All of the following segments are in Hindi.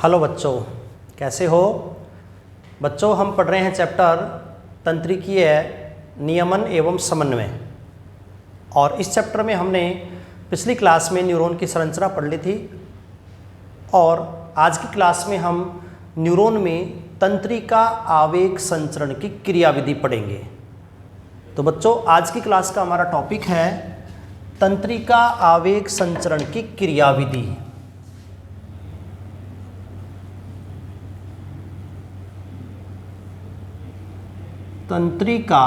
हेलो बच्चों, कैसे हो बच्चों। हम पढ़ रहे हैं चैप्टर तंत्रिकीय नियमन एवं समन्वय। और इस चैप्टर में हमने पिछली क्लास में न्यूरॉन की संरचना पढ़ ली थी और आज की क्लास में हम न्यूरॉन में तंत्रिका आवेग संचरण की क्रियाविधि पढ़ेंगे। तो बच्चों, आज की क्लास का हमारा टॉपिक है तंत्रिका आवेग संचरण की क्रियाविधि। तंत्रिका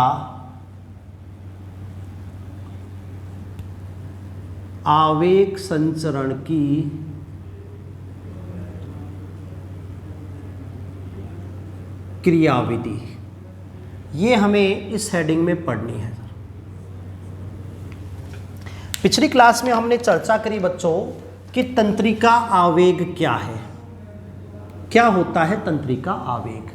आवेग संचरण की क्रियाविधि, ये हमें इस हेडिंग में पढ़नी है। पिछली क्लास में हमने चर्चा करी बच्चों कि तंत्रिका आवेग क्या है, क्या होता है तंत्रिका आवेग।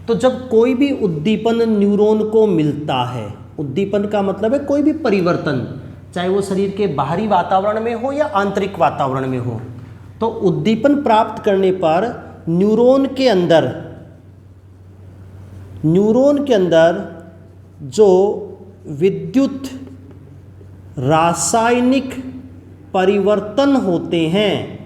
तो जब कोई भी उद्दीपन न्यूरॉन को मिलता है, उद्दीपन का मतलब है कोई भी परिवर्तन, चाहे वो शरीर के बाहरी वातावरण में हो या आंतरिक वातावरण में हो, तो उद्दीपन प्राप्त करने पर न्यूरॉन के अंदर जो विद्युत रासायनिक परिवर्तन होते हैं,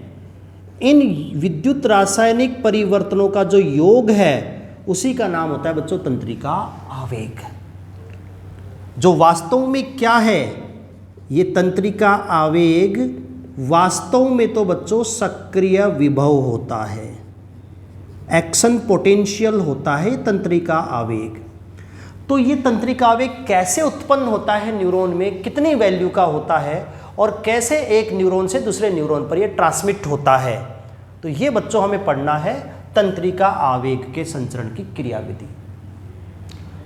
इन विद्युत रासायनिक परिवर्तनों का जो योग है उसी का नाम होता है बच्चों तंत्रिका आवेग। जो वास्तव में क्या है ये तंत्रिका आवेग, वास्तव में तो बच्चों सक्रिय विभव होता है, एक्शन पोटेंशियल होता है तंत्रिका आवेग। तो ये तंत्रिका आवेग कैसे उत्पन्न होता है न्यूरॉन में, कितनी वैल्यू का होता है और कैसे एक न्यूरॉन से दूसरे न्यूरॉन पर ये ट्रांसमिट होता है, तो ये बच्चों हमें पढ़ना है तंत्रिका आवेग के संचरण की क्रियाविधि।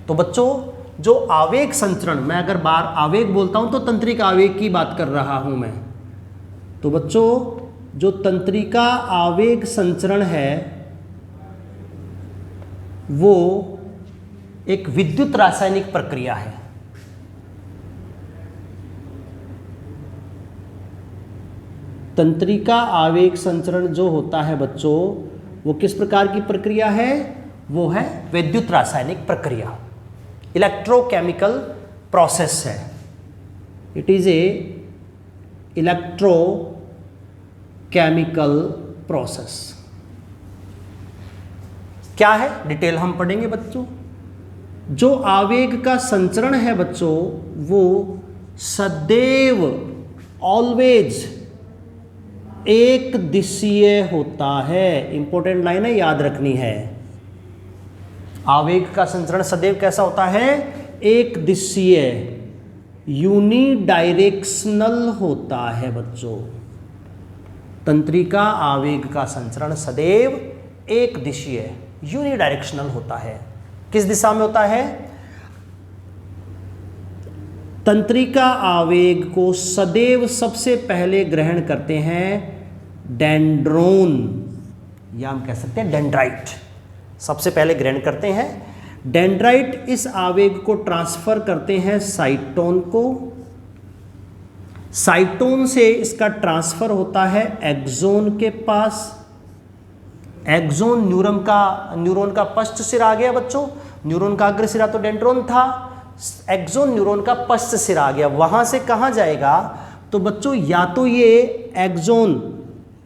तो बच्चों, जो आवेग संचरण, मैं अगर बार आवेग बोलता हूं तो तंत्रिका आवेग की बात कर रहा हूं मैं। तो बच्चों, जो तंत्रिका आवेग संचरण है वो एक विद्युत रासायनिक प्रक्रिया है। तंत्रिका आवेग संचरण जो होता है बच्चों, वो किस प्रकार की प्रक्रिया है? वो है विद्युत रासायनिक प्रक्रिया, इलेक्ट्रोकेमिकल प्रोसेस है। It is a electrochemical process. क्या है डिटेल हम पढ़ेंगे बच्चों। जो आवेग का संचरण है बच्चों, वो सदैव ऑलवेज एक दिशीय होता है। इंपॉर्टेंट लाइन है, याद रखनी है। आवेग का संचरण सदैव कैसा होता है? एक दिशीय, यूनिडायरेक्शनल होता है बच्चों। तंत्रिका आवेग का संचरण सदैव एक दिशीय, यूनिडायरेक्शनल होता है। किस दिशा में होता है? तंत्रिका आवेग को सदैव सबसे पहले ग्रहण करते हैं डेंड्रोन, या हम कह सकते हैं डेंड्राइट, सबसे पहले ग्रहण करते हैं। डेंड्राइट इस आवेग को ट्रांसफर करते हैं साइटोन को। साइटोन से इसका ट्रांसफर होता है एक्सोन के पास। एक्सोन न्यूरॉन का पश्च सिरा आ गया बच्चों। न्यूरॉन का अग्र सिरा तो डेंड्रोन था, एक्सोन न्यूरॉन का पश्च सिरा आ गया। वहां से कहां जाएगा? तो बच्चों, या तो ये एक्सोन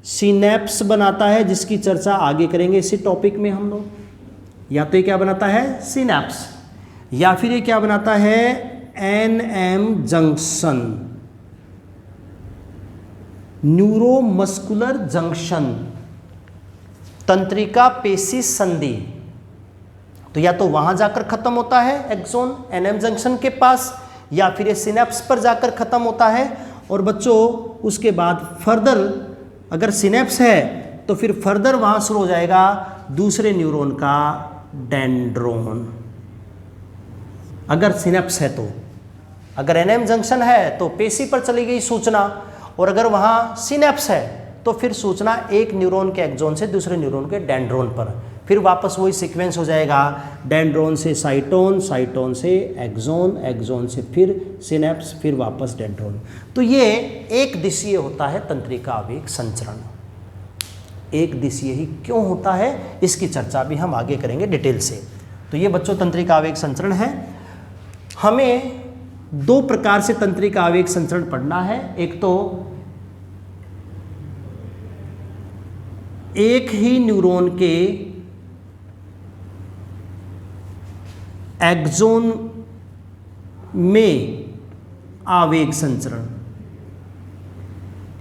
सिनेप्स बनाता है, जिसकी चर्चा आगे करेंगे इसी टॉपिक में हम लोग। या तो ये क्या बनाता है? सिनेप्स। या फिर ये क्या बनाता है? एनएम जंक्शन, न्यूरोमस्कुलर जंक्शन, तंत्रिका पेशी संधि। तो या तो वहां जाकर खत्म होता है एक्सोन एनएम जंक्शन के पास, या फिर ये सिनेप्स पर जाकर खत्म होता है। और बच्चों, उसके बाद फर्दर अगर सिनेप्स है तो फिर फर्दर वहां शुरू हो जाएगा दूसरे न्यूरॉन का डेंड्रोन। अगर सिनेप्स है तो, अगर एनएम जंक्शन है तो पेशी पर चली गई सूचना, और अगर वहां सिनेप्स है तो फिर सूचना एक न्यूरॉन के एक्सोन से दूसरे न्यूरॉन के डेंड्रोन पर, फिर वापस वही सीक्वेंस हो जाएगा, डेंड्रोन से साइटोन, साइटोन से एक्सोन, एक्सोन से फिर सिनेप्स, फिर वापस डेंड्रोन। तो ये एक दिशीय होता है तंत्रिका आवेग संचरण। एक दिशीय ही क्यों होता है, इसकी चर्चा भी हम आगे करेंगे डिटेल से। तो ये बच्चों तंत्रिका आवेग संचरण है। हमें दो प्रकार से तंत्रिका आवेग संचरण पढ़ना है। एक तो एक ही न्यूरॉन के एक्सोन में आवेग संचरण,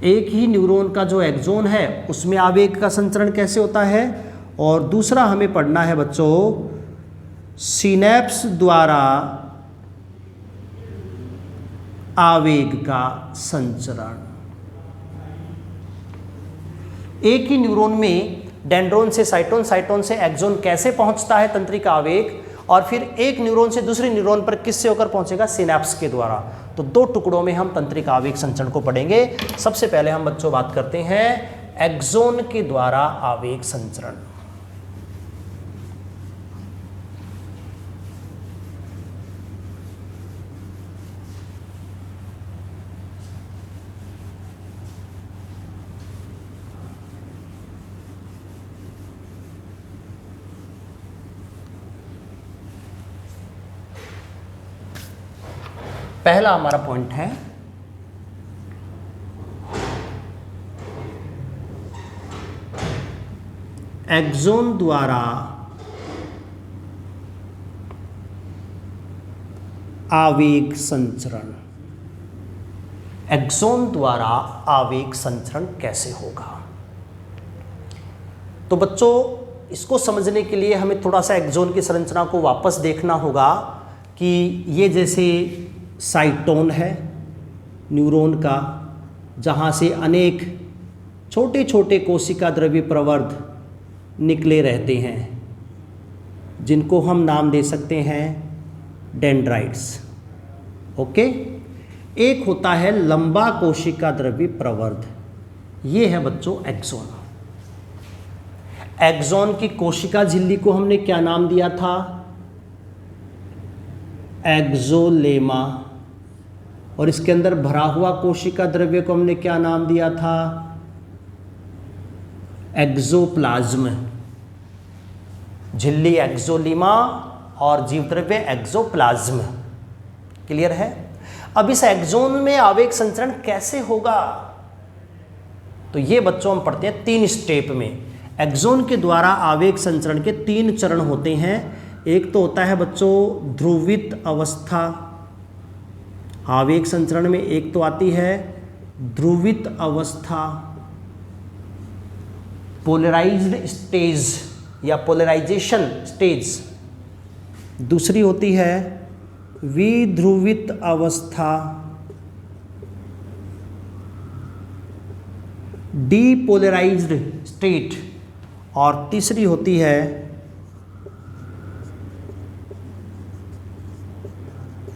एक ही न्यूरॉन का जो एक्सोन है उसमें आवेग का संचरण कैसे होता है। और दूसरा हमें पढ़ना है बच्चों सिनैप्स द्वारा आवेग का संचरण। एक ही न्यूरॉन में डेंड्रोन से साइटोन, साइटोन से एक्सोन कैसे पहुंचता है तंत्रिका आवेग, और फिर एक न्यूरॉन से दूसरे न्यूरॉन पर किससे होकर पहुंचेगा, सिनैप्स के द्वारा। तो दो टुकड़ों में हम तंत्रिका आवेग संचरण को पढ़ेंगे। सबसे पहले हम बच्चों बात करते हैं एक्सोन के द्वारा आवेग संचरण। पहला हमारा पॉइंट है एक्सोन द्वारा आवेग संचरण। एक्सोन द्वारा आवेग संचरण कैसे होगा। तो बच्चों इसको समझने के लिए हमें थोड़ा सा एक्सोन की संरचना को वापस देखना होगा कि ये जैसे साइटोन है न्यूरॉन का, जहाँ से अनेक छोटे छोटे कोशिका द्रव्य प्रवर्ध निकले रहते हैं, जिनको हम नाम दे सकते हैं डेंड्राइट्स। ओके, एक होता है लंबा कोशिका द्रव्य प्रवर्ध, ये है बच्चों एक्सोन। एक्सोन की कोशिका झिल्ली को हमने क्या नाम दिया था, एक्सोलेमा। और इसके अंदर भरा हुआ कोशिका द्रव्य को हमने क्या नाम दिया था, एक्सोप्लाज्म। झिल्ली एक्सोलीमा और जीव द्रव्य एक्सोप्लाज्म। क्लियर है। अब इस एक्सोन में आवेग संचरण कैसे होगा, तो ये बच्चों हम पढ़ते हैं 3 स्टेप में। एक्सोन के द्वारा आवेग संचरण के 3 चरण होते हैं। एक तो होता है बच्चों ध्रुवित अवस्था आवेग संचरण में, एक तो आती है ध्रुवित अवस्था पोलराइज्ड स्टेज या पोलराइजेशन स्टेज, दूसरी होती है विध्रुवित अवस्था डीपोलराइज्ड स्टेट, और तीसरी होती है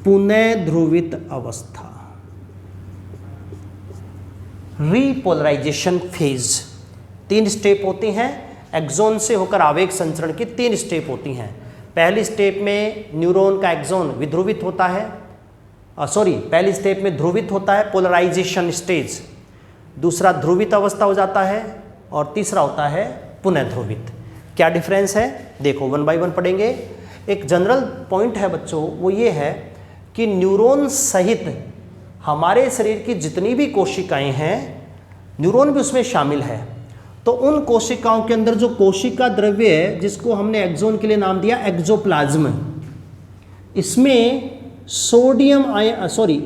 पुनः ध्रुवित अवस्था रीपोलराइजेशन फेज। 3 स्टेप होती हैं एक्सोन से होकर आवेग संचरण की। 3 स्टेप होती हैं। पहली स्टेप में न्यूरॉन का एक्सोन विध्रुवित होता है, पहली स्टेप में ध्रुवित होता है पोलराइजेशन स्टेज, दूसरा ध्रुवित अवस्था हो जाता है, और तीसरा होता है पुनः ध्रुवित। क्या डिफरेंस है देखो, 1 बाय 1 पढ़ेंगे। एक जनरल पॉइंट है बच्चों, वो ये है कि न्यूरॉन सहित हमारे शरीर की जितनी भी कोशिकाएं हैं, न्यूरॉन भी उसमें शामिल है। तो उन कोशिकाओं के अंदर जो कोशिका द्रव्य है, जिसको हमने एक्सोन के लिए नाम दिया एक्सोप्लाज्म, इसमें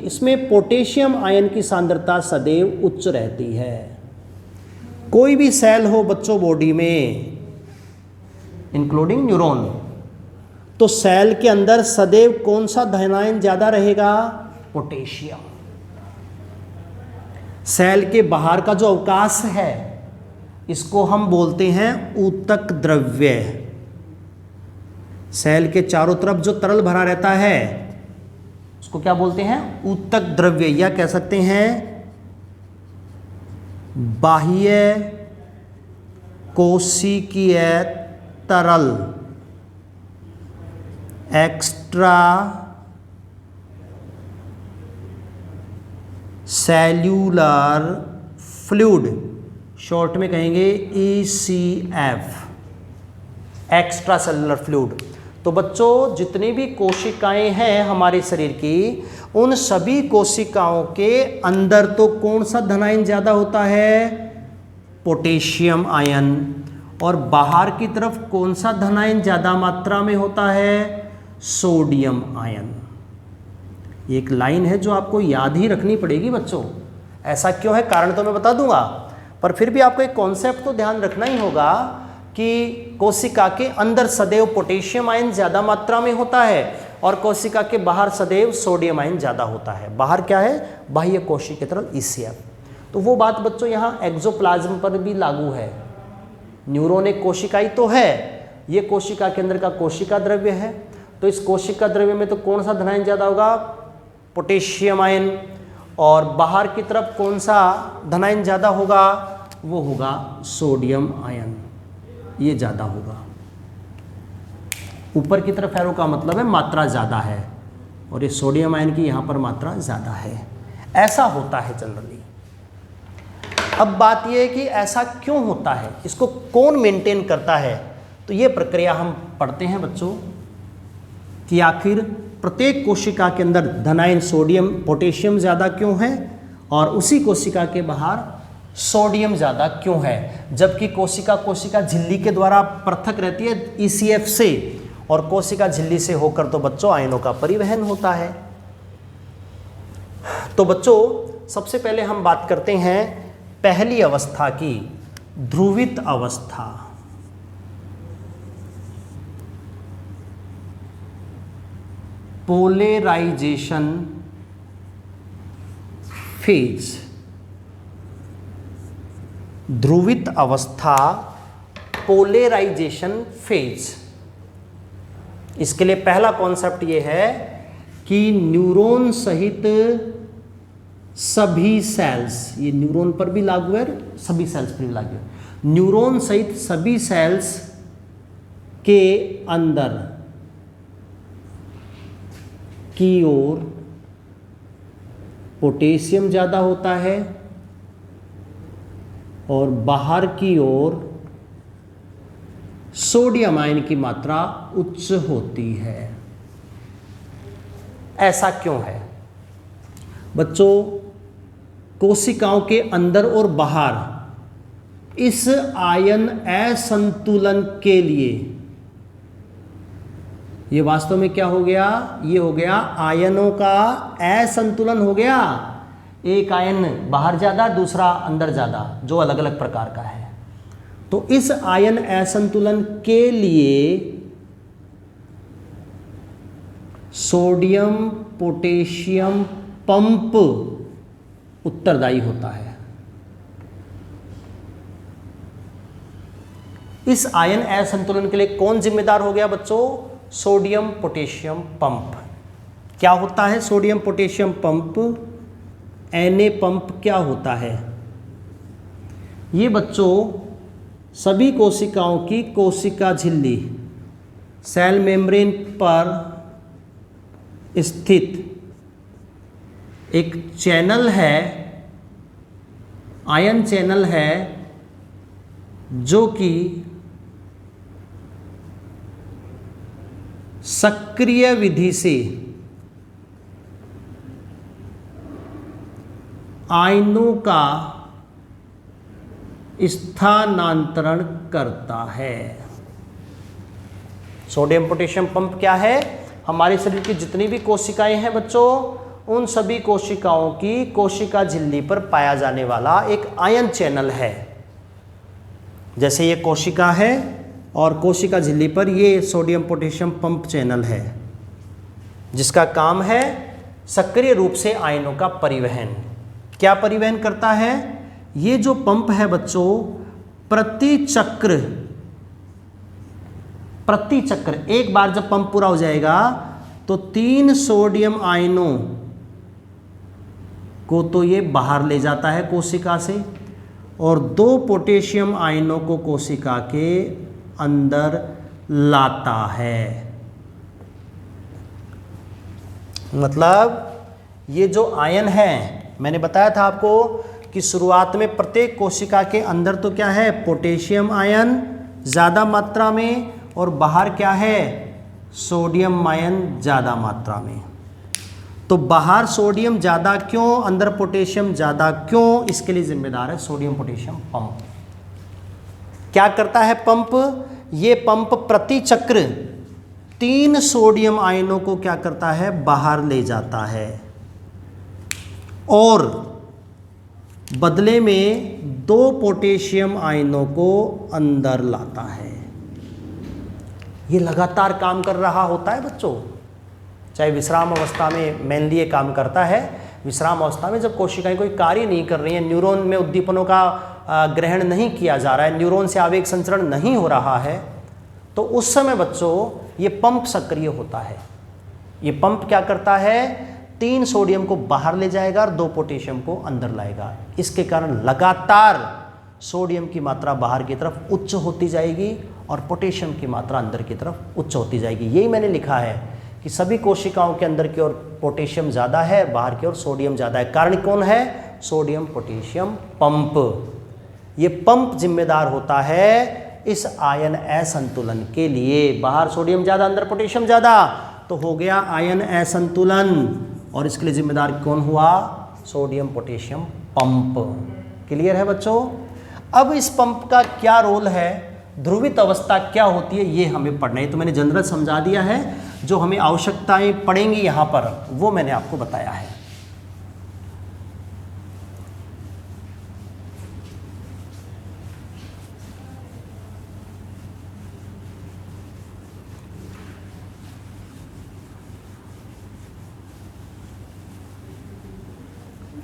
इसमें पोटेशियम आयन की सांद्रता सदैव उच्च रहती है। कोई भी सेल हो बच्चों बॉडी में, इंक्लूडिंग न्यूरॉन, तो सेल के अंदर सदैव कौन सा धनायन ज्यादा रहेगा, पोटेशियम। सेल के बाहर का जो अवकाश है इसको हम बोलते हैं ऊतक द्रव्य। सेल के चारों तरफ जो तरल भरा रहता है उसको क्या बोलते हैं, ऊतक द्रव्य, या कह सकते हैं बाह्य कोशिकीय तरल, एक्स्ट्रा सेल्यूलर फ्लूइड शॉर्ट में कहेंगे ECF, एक्स्ट्रा सेलुलर फ्लूइड। तो बच्चों जितनी भी कोशिकाएं हैं हमारे शरीर की, उन सभी कोशिकाओं के अंदर तो कौन सा धनायन ज़्यादा होता है? Potassium ion. और बाहर की तरफ कौन सा धनायन ज़्यादा मात्रा में होता है? Sodium ion. एक लाइन है जो आपको याद ही रखनी पड़ेगी बच्चों। ऐसा क्यों है, कारण तो मैं बता दूंगा, पर फिर भी आपको एक कॉन्सेप्ट तो ध्यान रखना ही होगा कि कोशिका के अंदर सदैव पोटेशियम आयन ज़्यादा मात्रा में होता है और कोशिका के बाहर सदैव सोडियम आयन ज़्यादा होता है। बाहर क्या है? बाह्य कोशिका तरल ECF। तो वो बात बच्चों यहाँ एक्सोप्लाज्म पर भी लागू है। न्यूरॉन एक कोशिकाई तो है, ये कोशिका के अंदर का कोशिका द्रव्य है, तो इस कोशिका द्रव्य में तो कौन सा धनायन ज़्यादा होगा? Potassium ion. और बाहर की तरफ कौन सा धनायन ज़्यादा होगा? वो होगा सोडियम आयन, ये ज़्यादा होगा। ऊपर की तरफ एरो का मतलब है मात्रा ज़्यादा है, और ये सोडियम आयन की यहाँ पर मात्रा ज़्यादा है। ऐसा होता है जनरली। अब बात यह है कि ऐसा क्यों होता है, इसको कौन मेंटेन करता है? तो ये प्रक्रिया हम पढ़ते हैं बच्चों कि आखिर प्रत्येक कोशिका के अंदर धनायन सोडियम पोटेशियम ज़्यादा क्यों है और उसी कोशिका के बाहर सोडियम ज़्यादा क्यों है, जबकि कोशिका झिल्ली के द्वारा पृथक रहती है ECF से, और कोशिका झिल्ली से होकर तो बच्चों आयनों का परिवहन होता है। तो बच्चों सबसे पहले हम बात करते हैं पहली अवस्था की, ध्रुवित अवस्था। Polarisation phase. ध्रुवित अवस्था, पोलराइजेशन फेज। इसके लिए पहला कॉन्सेप्ट ये है कि न्यूरॉन सहित सभी सेल्स, ये न्यूरॉन पर भी लागू है, सभी सेल्स पर भी लागू है, न्यूरॉन सहित सभी सेल्स के अंदर की ओर पोटेशियम ज़्यादा होता है और बाहर की ओर सोडियम आयन की मात्रा उच्च होती है। ऐसा क्यों है बच्चों? कोशिकाओं के अंदर और बाहर इस आयन असंतुलन के लिए, ये वास्तव में क्या हो गया? ये हो गया आयनों का असंतुलन हो गया। एक आयन बाहर ज़्यादा, दूसरा अंदर ज़्यादा, जो अलग अलग प्रकार का है। तो इस आयन असंतुलन के लिए सोडियम पोटेशियम पंप उत्तरदायी होता है। इस आयन असंतुलन के लिए कौन जिम्मेदार हो गया बच्चों? Sodium potassium pump. क्या होता है sodium potassium pump? Na pump क्या होता है? ये बच्चों सभी कोशिकाओं की कोशिका झिल्ली, सेल मेम्ब्रेन पर स्थित एक चैनल है, आयन चैनल है, जो कि सक्रिय विधि से आयनों का स्थानांतरण करता है। सोडियम पोटेशियम पंप क्या है? हमारे शरीर की जितनी भी कोशिकाएं हैं बच्चों, उन सभी कोशिकाओं की कोशिका झिल्ली पर पाया जाने वाला एक आयन चैनल है। जैसे ये कोशिका है और कोशिका झिल्ली पर ये सोडियम पोटेशियम पंप चैनल है, जिसका काम है सक्रिय रूप से आयनों का परिवहन। क्या परिवहन करता है? ये जो पंप है बच्चों, प्रति चक्र एक बार जब पंप पूरा हो जाएगा तो 3 सोडियम आयनों को तो ये बाहर ले जाता है कोशिका से, और 2 पोटेशियम आयनों को कोशिका के अंदर लाता है। मतलब ये जो आयन है, मैंने बताया था आपको कि शुरुआत में प्रत्येक कोशिका के अंदर तो क्या है, पोटेशियम आयन ज़्यादा मात्रा में, और बाहर क्या है, सोडियम आयन ज़्यादा मात्रा में। तो बाहर सोडियम ज़्यादा क्यों, अंदर पोटेशियम ज़्यादा क्यों, इसके लिए जिम्मेदार है सोडियम पोटेशियम पंप। क्या करता है पंप, ये पंप प्रति चक्र 3 सोडियम आयनों को क्या करता है, बाहर ले जाता है, और बदले में 2 पोटेशियम आयनों को अंदर लाता है। ये लगातार काम कर रहा होता है बच्चों, चाहे विश्राम अवस्था में मेनली ये काम करता है। विश्राम अवस्था में जब कोशिकाएं कोई कार्य नहीं कर रही हैं, न्यूरॉन में उद्दीपनों का ग्रहण नहीं किया जा रहा है, न्यूरॉन से आवेग संचरण नहीं हो रहा है, तो उस समय बच्चों ये पंप सक्रिय होता है। ये पंप क्या करता है, 3 सोडियम को बाहर ले जाएगा और 2 पोटेशियम को अंदर लाएगा। इसके कारण लगातार सोडियम की मात्रा बाहर की तरफ उच्च होती जाएगी और पोटेशियम की मात्रा अंदर की तरफ उच्च होती जाएगी। यही मैंने लिखा है कि सभी कोशिकाओं के अंदर की ओर पोटेशियम ज़्यादा है, बाहर की ओर सोडियम ज़्यादा है। कारण कौन है, सोडियम पोटेशियम पंप। ये पंप जिम्मेदार होता है इस आयन असंतुलन के लिए। बाहर सोडियम ज़्यादा, अंदर पोटेशियम ज़्यादा, तो हो गया आयन असंतुलन, और इसके लिए जिम्मेदार कौन हुआ, सोडियम पोटेशियम पंप। क्लियर है बच्चों। अब इस पंप का क्या रोल है, ध्रुवित अवस्था क्या होती है, ये हमें पढ़ना है। तो मैंने जनरल समझा दिया है, जो हमें आवश्यकताएं पड़ेंगी यहाँ पर वो मैंने आपको बताया है।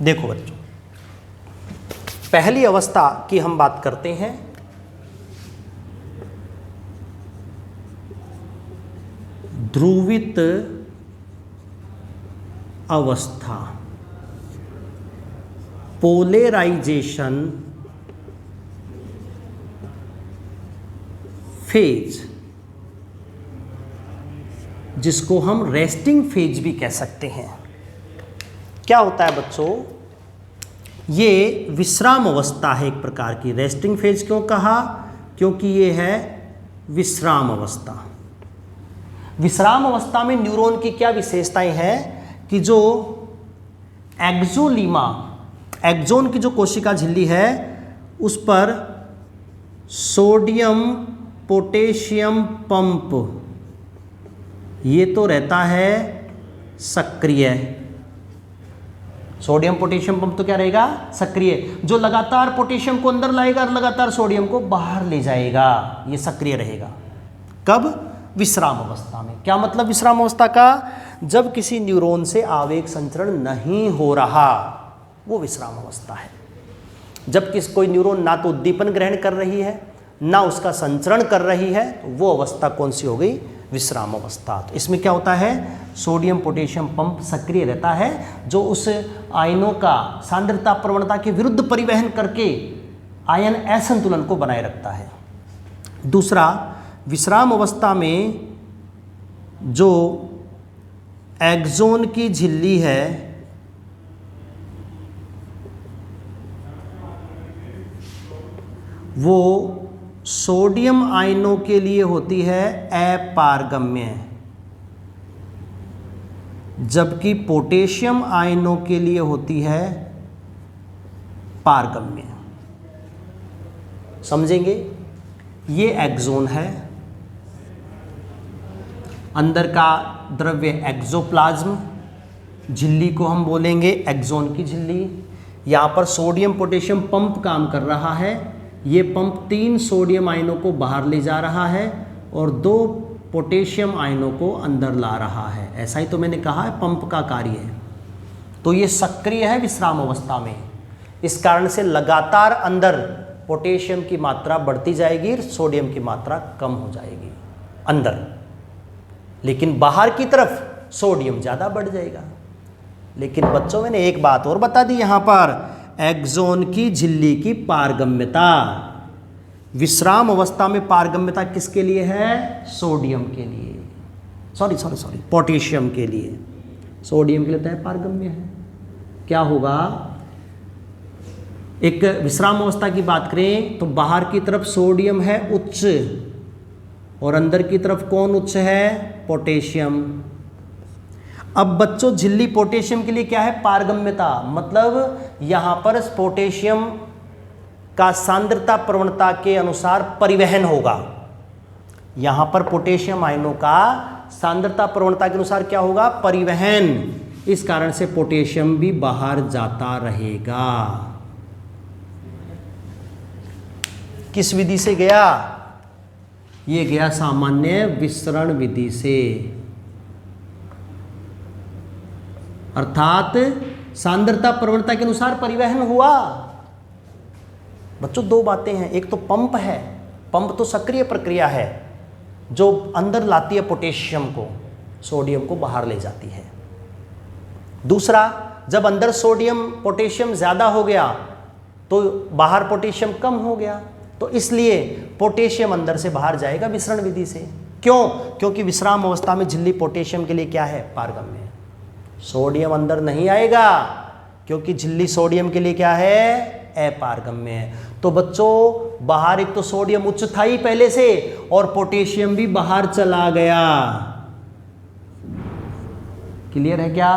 देखो बच्चों, पहली अवस्था की हम बात करते हैं, ध्रुवित अवस्था, पोलराइजेशन फेज, जिसको हम रेस्टिंग फेज भी कह सकते हैं। क्या होता है बच्चों, ये विश्राम अवस्था है एक प्रकार की। रेस्टिंग फेज क्यों कहा, क्योंकि ये है विश्राम अवस्था। विश्राम अवस्था में न्यूरॉन की क्या विशेषताएं हैं कि जो एक्सोलीमा, एक्सोन की जो कोशिका झिल्ली है उस पर सोडियम पोटेशियम पंप ये तो रहता है सक्रिय। सोडियम पोटेशियम पंप तो क्या रहेगा, सक्रिय, जो लगातार पोटेशियम को अंदर लाएगा और लगातार सोडियम को बाहर ले जाएगा, ये सक्रिय रहेगा। कब, विश्राम अवस्था में। क्या मतलब विश्राम अवस्था का, जब किसी न्यूरॉन से आवेग संचरण नहीं हो रहा, वो विश्राम अवस्था है। जब कोई न्यूरॉन ना तो उद्दीपन ग्रहण कर रही है ना उसका संचरण कर रही है, तो वो अवस्था कौन सी हो गई, विश्राम अवस्था। तो इसमें क्या होता है, सोडियम पोटेशियम पंप सक्रिय रहता है, जो उस आयनों का सांद्रता प्रवणता के विरुद्ध परिवहन करके आयन असंतुलन को बनाए रखता है। दूसरा, विश्राम अवस्था में जो एक्सोन की झिल्ली है वो सोडियम आयनों के लिए होती है अपारगम्य, जबकि पोटेशियम आयनों के लिए होती है पारगम्य। समझेंगे, ये एक्सोन है, अंदर का द्रव्य एक्सोप्लाज्म, झिल्ली को हम बोलेंगे एक्सोन की झिल्ली। यहाँ पर सोडियम पोटेशियम पंप काम कर रहा है। ये पंप 3 सोडियम आयनों को बाहर ले जा रहा है और 2 पोटेशियम आयनों को अंदर ला रहा है। ऐसा ही तो मैंने कहा है, पंप का कार्य है। तो ये सक्रिय है विश्राम अवस्था में। इस कारण से लगातार अंदर पोटेशियम की मात्रा बढ़ती जाएगी, सोडियम की मात्रा कम हो जाएगी अंदर, लेकिन बाहर की तरफ सोडियम ज़्यादा बढ़ जाएगा। लेकिन बच्चों, मैंने एक बात और बता दी यहाँ पर, एक्सोन की झिल्ली की पारगम्यता। विश्राम अवस्था में पारगम्यता किसके लिए है, सोडियम के लिए, सॉरी पोटेशियम के लिए। सोडियम के लिए तो है पारगम्य है। क्या होगा, एक विश्राम अवस्था की बात करें तो बाहर की तरफ सोडियम है उच्च और अंदर की तरफ कौन उच्च है? पोटेशियम। अब बच्चों झिल्ली पोटेशियम के लिए क्या है? पारगम्यता, मतलब यहां पर पोटेशियम का सांद्रता प्रवणता के अनुसार परिवहन होगा। यहां पर पोटेशियम आयनों का सांद्रता प्रवणता के अनुसार क्या होगा? परिवहन। इस कारण से पोटेशियम भी बाहर जाता रहेगा। किस विधि से गया? ये गया सामान्य विसरण विधि से, अर्थात सांद्रता प्रवणता के अनुसार परिवहन हुआ। बच्चों दो बातें हैं, एक तो पंप है, पंप तो सक्रिय प्रक्रिया है जो अंदर लाती है पोटेशियम को, सोडियम को बाहर ले जाती है। दूसरा, जब अंदर सोडियम पोटेशियम ज़्यादा हो गया तो बाहर पोटेशियम कम हो गया, तो इसलिए पोटेशियम अंदर से बाहर जाएगा विसरण विधि से। क्यों? क्योंकि विश्राम अवस्था में झिल्ली पोटेशियम के लिए क्या है? पारगम्य। सोडियम अंदर नहीं आएगा क्योंकि झिल्ली सोडियम के लिए क्या है? अपारगम्य है। तो बच्चों बाहर एक तो सोडियम उच्च था ही पहले से और पोटेशियम भी बाहर चला गया। क्लियर है क्या?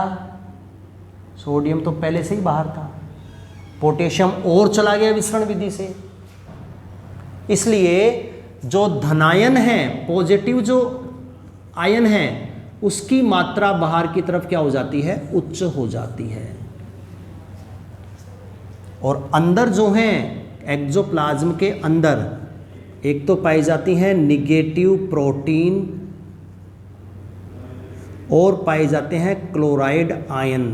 सोडियम तो पहले से ही बाहर था, पोटेशियम और चला गया विसरण विधि से। इसलिए जो धनायन है, पॉजिटिव जो आयन है, उसकी मात्रा बाहर की तरफ क्या हो जाती है? उच्च हो जाती है। और अंदर जो है एक्सोप्लाज्म के अंदर एक तो पाई जाती है निगेटिव प्रोटीन और पाए जाते हैं क्लोराइड आयन।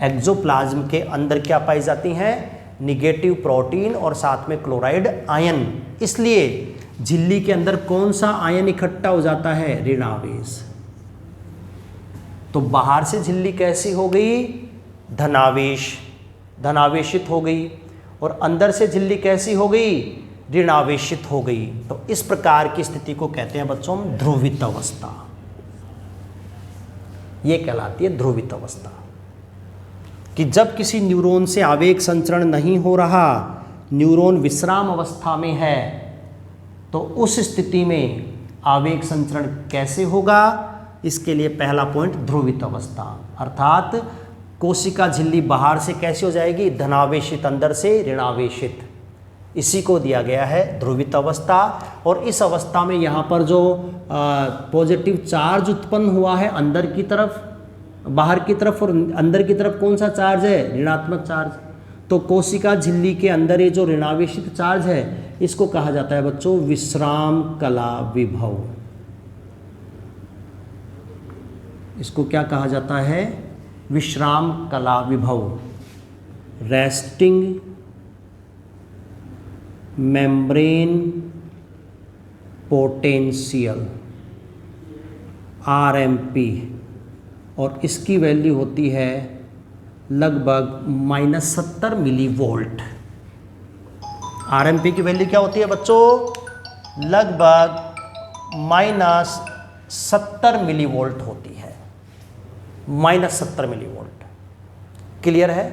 एक्सोप्लाज्म के अंदर क्या पाई जाती हैं? निगेटिव प्रोटीन और साथ में क्लोराइड आयन। इसलिए झिल्ली के अंदर कौन सा आयन इकट्ठा हो जाता है? ऋणावेश। तो बाहर से झिल्ली कैसी हो गई? धनावेशित हो गई। और अंदर से झिल्ली कैसी हो गई? ऋणावेशित हो गई। तो इस प्रकार की स्थिति को कहते हैं बच्चों हम ध्रुवित अवस्था। यह कहलाती है ध्रुवित अवस्था, कि जब किसी न्यूरॉन से आवेग संचरण नहीं हो रहा, न्यूरॉन विश्राम अवस्था में है, तो उस स्थिति में आवेग संचरण कैसे होगा? इसके लिए पहला पॉइंट ध्रुवित अवस्था, अर्थात कोशिका झिल्ली बाहर से कैसी हो जाएगी? धनावेशित, अंदर से ऋणावेशित। इसी को दिया गया है ध्रुवित अवस्था। और इस अवस्था में यहाँ पर जो पॉजिटिव चार्ज उत्पन्न हुआ है अंदर की तरफ, बाहर की तरफ, और अंदर की तरफ कौन सा चार्ज है? ऋणात्मक चार्ज। तो कोशिका झिल्ली के अंदर ये जो ऋणावेशित चार्ज है, इसको कहा जाता है बच्चों विश्राम कला विभव। इसको क्या कहा जाता है? विश्राम कला विभव, रेस्टिंग मेम्ब्रेन पोटेंशियल, RMP। और इसकी वैल्यू होती है लगभग -70 मिलीवोल्ट। RMP की वैल्यू क्या होती है बच्चों? लगभग -70 मिलीवोल्ट होती है, -70 मिलीवोल्ट। क्लियर है?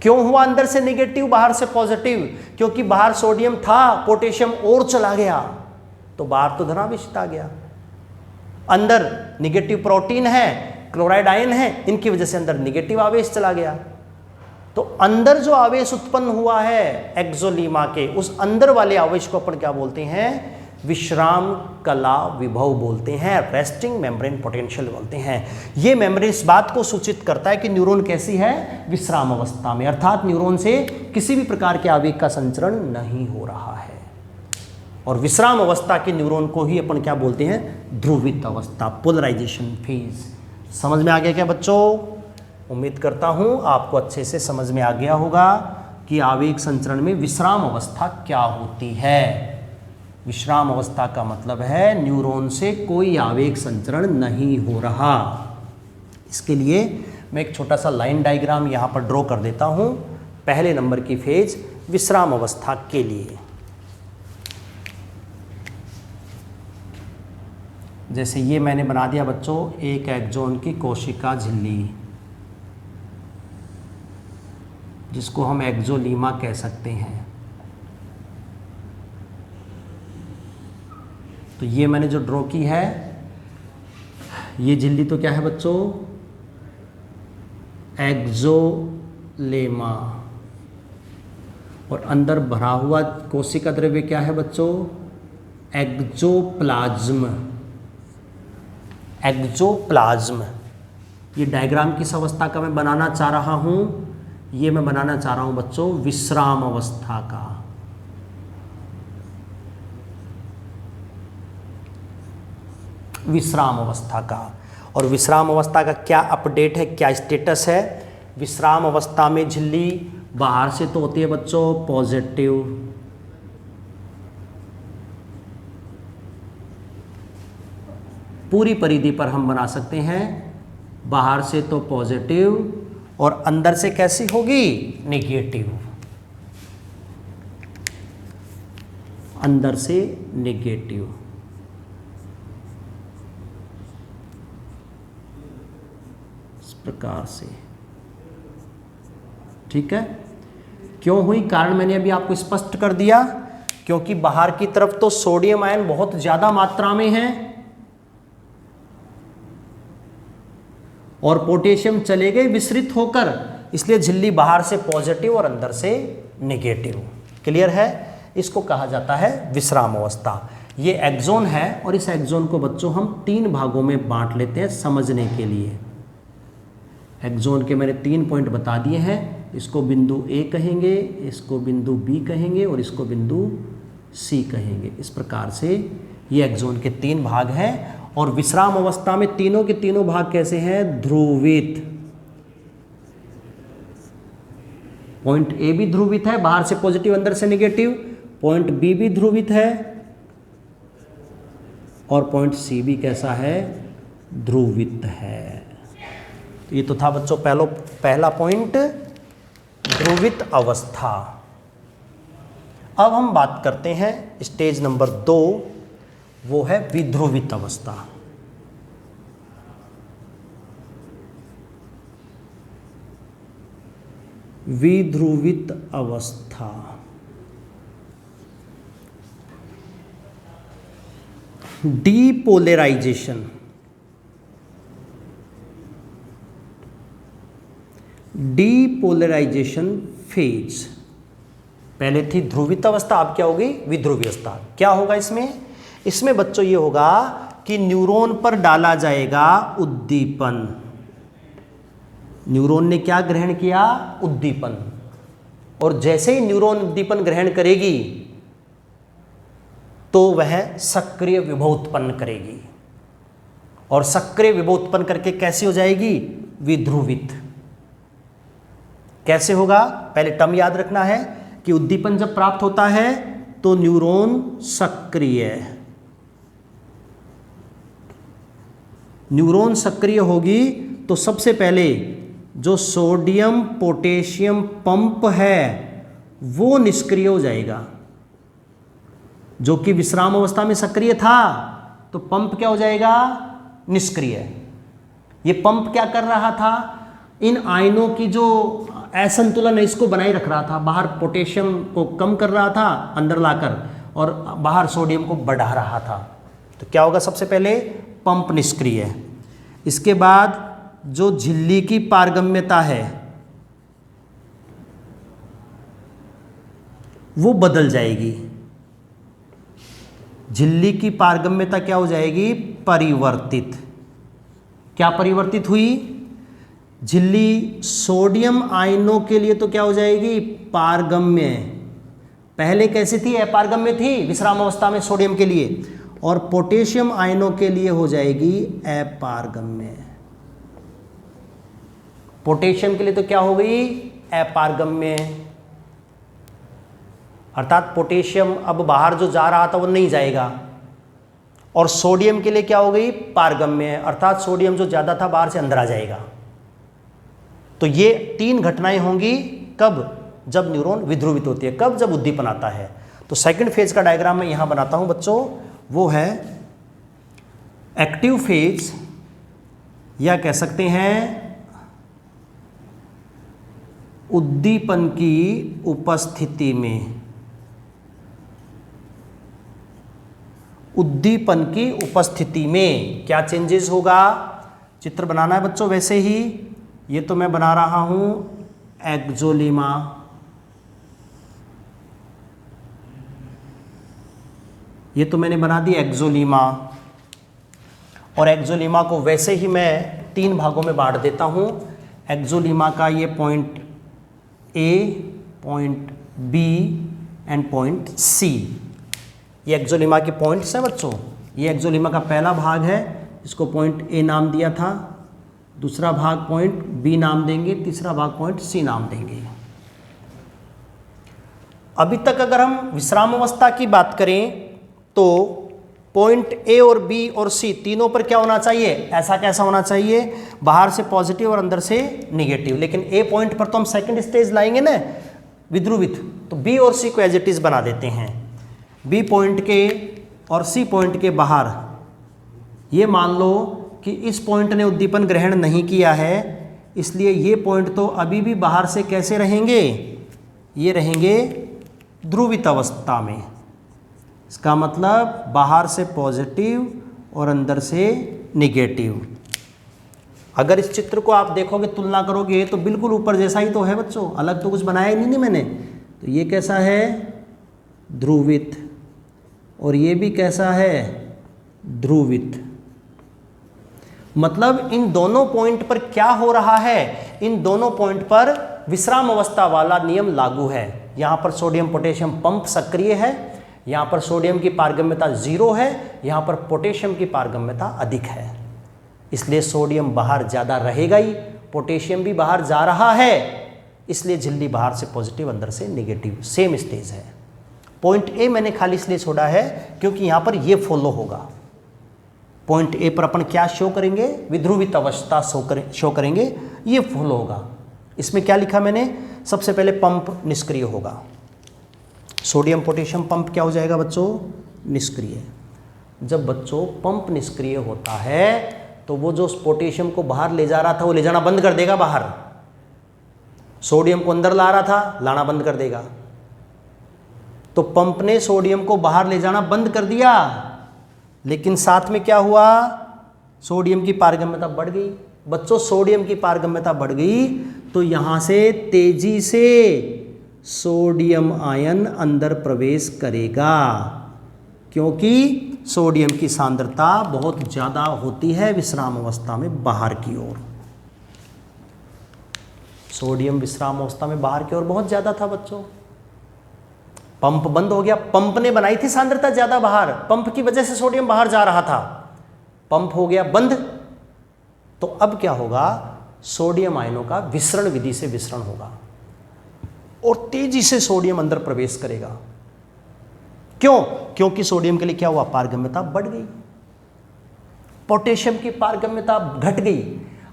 क्यों हुआ अंदर से नेगेटिव बाहर से पॉजिटिव? क्योंकि बाहर सोडियम था, पोटेशियम और चला गया, तो बाहर तो धनावेशित आ गया। अंदर निगेटिव प्रोटीन है, क्लोराइड आयन है, इनकी वजह से अंदर निगेटिव आवेश चला गया। तो अंदर जो आवेश उत्पन्न हुआ है एक्सोलीमा के, उस अंदर वाले आवेश को अपन क्या बोलते हैं? विश्राम कला विभव बोलते हैं, रेस्टिंग मेम्ब्रेन पोटेंशियल बोलते हैं। ये मेम्ब्रेन इस बात को सूचित करता है कि न्यूरॉन कैसी है? विश्राम अवस्था में, अर्थात न्यूरॉन से किसी भी प्रकार के आवेग का संचरण नहीं हो रहा है। और विश्राम अवस्था के न्यूरॉन को ही अपन क्या बोलते हैं? ध्रुवित अवस्था, पोलराइजेशन फेज। समझ में आ गया क्या बच्चों? उम्मीद करता हूं आपको अच्छे से समझ में आ गया होगा कि आवेग संचरण में विश्राम अवस्था क्या होती है। विश्राम अवस्था का मतलब है न्यूरॉन से कोई आवेग संचरण नहीं हो रहा। इसके लिए मैं एक छोटा सा लाइन डायग्राम यहाँ पर ड्रॉ कर देता हूँ। पहले नंबर की फेज विश्राम अवस्था के लिए, जैसे ये मैंने बना दिया बच्चों एक एक्सॉन की कोशिका झिल्ली, जिसको हम एक्सोलीमा कह सकते हैं। तो ये मैंने जो ड्रॉ की है, ये झिल्ली तो क्या है बच्चों, एक्सोलेमा, और अंदर भरा हुआ कोशिका द्रव्य क्या है बच्चों, एक्सोप्लाज्म। एक्सोप्लाज्म, ये डायग्राम किस अवस्था का मैं बनाना चाह रहा हूं, ये मैं बनाना चाह रहा हूं बच्चों विश्राम अवस्था का। विश्राम अवस्था का। और विश्राम अवस्था का क्या अपडेट है, क्या स्टेटस है? विश्राम अवस्था में झिल्ली बाहर से तो होती है बच्चों पॉजिटिव, पूरी परिधि पर हम बना सकते हैं, बाहर से तो पॉजिटिव और अंदर से कैसी होगी, नेगेटिव। अंदर से नेगेटिव। इस प्रकार से, ठीक है। क्यों हुई, कारण मैंने अभी आपको स्पष्ट कर दिया, क्योंकि बाहर की तरफ तो सोडियम आयन बहुत ज्यादा मात्रा में है और पोटेशियम चले गए विसरित होकर, इसलिए झिल्ली बाहर से पॉजिटिव और अंदर से नेगेटिव। क्लियर है? इसको कहा जाता है विश्राम अवस्था। ये एक्सोन है और इस एक्सोन को बच्चों हम 3 भागों में बांट लेते हैं समझने के लिए। एक्सोन के मैंने 3 पॉइंट बता दिए हैं, इसको बिंदु ए कहेंगे, इसको बिंदु बी कहेंगे और इसको बिंदु सी कहेंगे। इस प्रकार से ये एक्सोन के 3 भाग हैं। और विश्राम अवस्था में तीनों के तीनों भाग कैसे हैं, ध्रुवित। पॉइंट ए भी ध्रुवित है, बाहर से पॉजिटिव अंदर से नेगेटिव। पॉइंट बी भी ध्रुवित है और पॉइंट सी भी कैसा है, ध्रुवित है। तो ये तो था बच्चों पहला पॉइंट, ध्रुवित अवस्था। अब हम बात करते हैं स्टेज नंबर 2, वो है विध्रुवित अवस्था। विध्रुवित अवस्था। डीपोलराइजेशन। Depolarisation phase. पहले थी ध्रुवित अवस्था, अब क्या होगी, विध्रुवीय अवस्था। क्या होगा इसमें? इसमें बच्चों ये होगा कि न्यूरॉन पर डाला जाएगा उद्दीपन। न्यूरॉन ने क्या ग्रहण किया, उद्दीपन। और जैसे ही न्यूरॉन उद्दीपन ग्रहण करेगी तो वह सक्रिय विभव उत्पन्न करेगी, और सक्रिय विभव उत्पन्न करके कैसी हो जाएगी, विध्रुवित। कैसे होगा, पहले टर्म याद रखना है कि उद्दीपन जब प्राप्त होता है तो न्यूरॉन सक्रिय, न्यूरॉन सक्रिय होगी तो सबसे पहले जो सोडियम पोटेशियम पंप है वो निष्क्रिय हो जाएगा। जो कि विश्राम अवस्था में सक्रिय था तो पंप क्या हो जाएगा, निष्क्रिय। ये पंप क्या कर रहा था, इन आयनों की जो असंतुलन है इसको बनाए रख रहा था। बाहर पोटेशियम को कम कर रहा था अंदर लाकर, और बाहर सोडियम को बढ़ा रहा था। तो क्या होगा, सबसे पहले पंप निष्क्रिय है। इसके बाद जो झिल्ली की पारगम्यता है वो बदल जाएगी। झिल्ली की पारगम्यता क्या हो जाएगी, परिवर्तित। क्या परिवर्तित हुई, झिल्ली सोडियम आयनों के लिए तो क्या हो जाएगी, पारगम्य। पहले कैसी थी, अपारगम्य थी विश्राम अवस्था में सोडियम के लिए, और पोटेशियम आयनों के लिए हो जाएगी अपारगम्य। पोटेशियम के लिए तो क्या हो गई, अपारगम्य। अर्थात पोटेशियम अब बाहर जो जा रहा था वो नहीं जाएगा। और सोडियम के लिए क्या हो गई, पारगम्य, अर्थात सोडियम जो ज़्यादा था बाहर से अंदर आ जाएगा। तो ये 3 घटनाएं होंगी कब, जब न्यूरॉन विध्रुवित होती है। कब, जब उद्दीपन आता है। तो सेकंड फेज का डायग्राम मैं यहां बनाता हूं बच्चों, वो है एक्टिव फेज, या कह सकते हैं उद्दीपन की उपस्थिति में, उद्दीपन की उपस्थिति में क्या चेंजेस होगा? चित्र बनाना है बच्चों वैसे ही। ये तो मैं बना रहा हूं एक्सोलीमा, ये तो मैंने बना दी एक्सोलीमा, और एक्सोलीमा को वैसे ही मैं 3 भागों में बांट देता हूं। एक्सोलीमा का ये point A, point B and point C, ये एक्सोलीमा के पॉइंट्स हैं बच्चों। ये एक्सोलीमा का पहला भाग है, इसको पॉइंट ए नाम दिया था, दूसरा भाग पॉइंट बी नाम देंगे, तीसरा भाग पॉइंट सी नाम देंगे। अभी तक अगर हम विश्राम अवस्था की बात करें तो पॉइंट ए और बी और सी तीनों पर क्या होना चाहिए? ऐसा कैसा होना चाहिए? बाहर से पॉजिटिव और अंदर से निगेटिव। लेकिन ए पॉइंट पर तो हम सेकंड स्टेज लाएंगे ना विध्रुवित, तो बी और सी को एज इट इज बना देते हैं। बी पॉइंट के और सी पॉइंट के बाहर ये मान लो कि इस पॉइंट ने उद्दीपन ग्रहण नहीं किया है, इसलिए ये पॉइंट तो अभी भी बाहर से कैसे रहेंगे? ये रहेंगे ध्रुवित अवस्था में। इसका मतलब बाहर से पॉजिटिव और अंदर से निगेटिव। अगर इस चित्र को आप देखोगे, तुलना करोगे तो बिल्कुल ऊपर जैसा ही तो है बच्चों, अलग तो कुछ बनाया ही नहीं मैंने। तो ये कैसा है? ध्रुवित, और ये भी कैसा है? ध्रुवित। मतलब इन दोनों पॉइंट पर क्या हो रहा है? इन दोनों पॉइंट पर विश्राम अवस्था वाला नियम लागू है। यहाँ पर सोडियम पोटेशियम पंप सक्रिय है, यहाँ पर सोडियम की पारगम्यता 0 है, यहाँ पर पोटेशियम की पारगम्यता अधिक है। इसलिए सोडियम बाहर ज़्यादा रहेगा ही, पोटेशियम भी बाहर जा रहा है, इसलिए झिल्ली बाहर से पॉजिटिव अंदर से नेगेटिव, सेम स्टेज है। पॉइंट ए मैंने खाली इसलिए छोड़ा है क्योंकि यहाँ पर ये फॉलो होगा। पॉइंट ए पर अपन क्या शो करेंगे? विध्रुवित अवस्था शो करेंगे, ये फॉलो होगा। इसमें क्या लिखा मैंने? सबसे पहले पंप निष्क्रिय होगा। सोडियम पोटेशियम पंप क्या हो जाएगा बच्चों? निष्क्रिय। जब बच्चों पंप निष्क्रिय होता है तो वो जो पोटेशियम को बाहर ले जा रहा था वो ले जाना बंद कर देगा बाहर, सोडियम को अंदर ला रहा था, लाना बंद कर देगा। तो पंप ने सोडियम को बाहर ले जाना बंद कर दिया, लेकिन साथ में क्या हुआ? सोडियम की पारगम्यता बढ़ गई। बच्चों सोडियम की पारगम्यता बढ़ गई तो यहाँ से तेजी से सोडियम आयन अंदर प्रवेश करेगा, क्योंकि सोडियम की सांद्रता बहुत ज़्यादा होती है विश्राम अवस्था में बाहर की ओर। सोडियम विश्राम अवस्था में बाहर की ओर बहुत ज़्यादा था बच्चों। पंप बंद हो गया, पंप ने बनाई थी सांद्रता ज़्यादा बाहर, पंप की वजह से सोडियम बाहर जा रहा था, पंप हो गया बंद। तो अब क्या होगा? सोडियम आयनों का विसरण विधि से विसरण होगा और तेजी से सोडियम अंदर प्रवेश करेगा। क्यों? क्योंकि सोडियम के लिए क्या हुआ? पारगम्यता बढ़ गई, पोटेशियम की पारगम्यता घट गई,